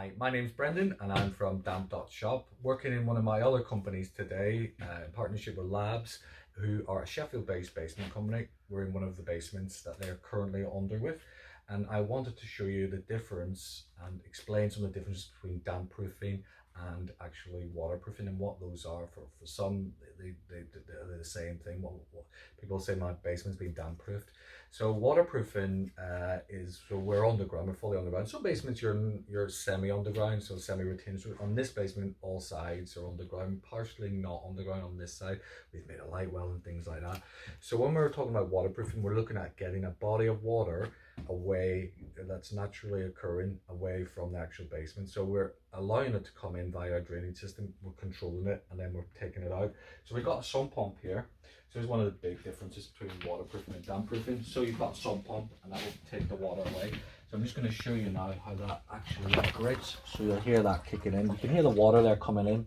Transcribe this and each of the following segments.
Hi, my name's Brendan and I'm from damp.shop, working in one of my other companies today in partnership with Labs, who are a Sheffield-based basement company. We're in one of the basements that they're currently under with, and I wanted to show you the difference and explain some of the differences between damp proofing and actually waterproofing and what those are. For some, they're the same thing. What people say my basement's been damp proofed. So waterproofing is, so we're underground, we're fully underground. Some basements you're semi underground, so semi retained. So on this basement, all sides are underground, partially not underground on this side. We've made a light well and things like that. So when we're talking about waterproofing, we're looking at getting a body of water away that's naturally occurring away from the actual basement. So we're allowing it to come in via a drainage system, we're controlling it, and then we're taking it out. So we've got a sump pump here. So here's one of the big differences between waterproofing and damp proofing. So you've got a sump pump and that will take the water away. So I'm just going to show you now how that actually operates. So you'll hear that kicking in. You can hear the water there coming in,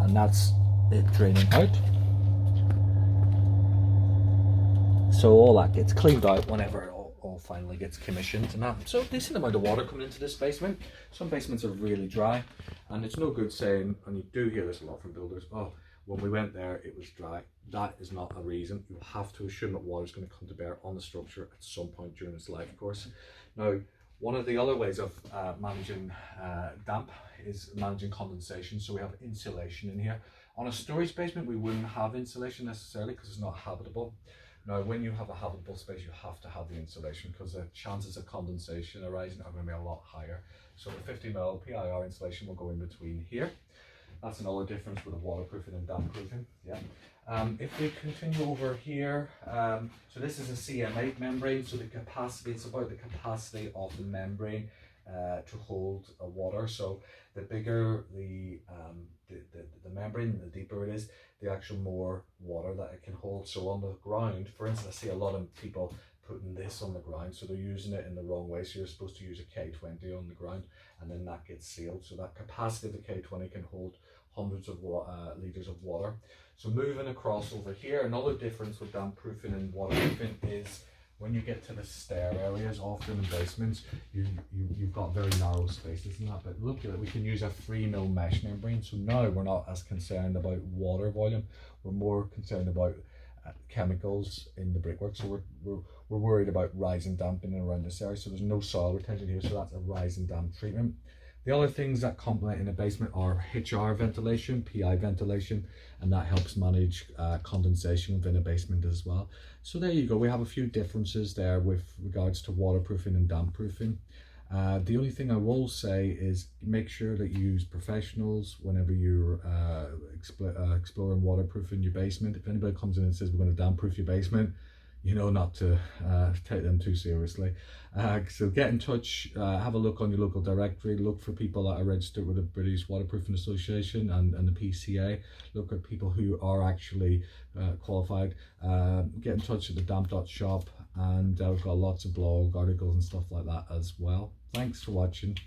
and that's it draining out. So all that gets cleaned out whenever it all finally gets commissioned and that. So a decent amount of water coming into this basement. Some basements are really dry, and it's no good saying, and you do hear this a lot from builders, oh, when we went there it was dry. That is not a reason. You have to assume that water is going to come to bear on the structure at some point during its life course. Now, one of the other ways of managing damp is managing condensation. So we have insulation in here. On a storage basement we wouldn't have insulation necessarily because it's not habitable. Now, when you have a habitable space, you have to have the insulation because the chances of condensation arising are going to be a lot higher. So the 50mm PIR insulation will go in between here. That's another difference with the waterproofing and damp proofing. Yeah. If we continue over here, so this is a CM8 membrane. So the capacity, it's about the capacity of the membrane to hold water. So the bigger the membrane, the deeper it is, the actual more water that it can hold. So on the ground, for instance, I see a lot of people putting this on the ground, so they're using it in the wrong way. So you're supposed to use a K20 on the ground, and then that gets sealed. So that capacity of the K20 can hold hundreds of litres of water. So moving across over here, another difference with damp proofing and waterproofing is when you get to the stair areas, often in basements, you've got very narrow spaces and that, but look at it, we can use a 3mm mesh membrane. So now we're not as concerned about water volume, we're more concerned about chemicals in the brickwork. So we're worried about rise and damp in and around this area. So there's no soil retention here, so that's a rise and damp treatment. The other things that complement in a basement are HR ventilation, PI ventilation, and that helps manage condensation within a basement as well. So there you go, we have a few differences there with regards to waterproofing and damp proofing. The only thing I will say is make sure that you use professionals whenever you're exploring waterproofing your basement. If anybody comes in and says we're going to damp proof your basement, you know not to take them too seriously. So get in touch, have a look on your local directory, look for people that are registered with the British Waterproofing Association and the PCA, look at people who are actually qualified. Get in touch with the damp.shop, and we've got lots of blog articles and stuff like that as well. Thanks for watching.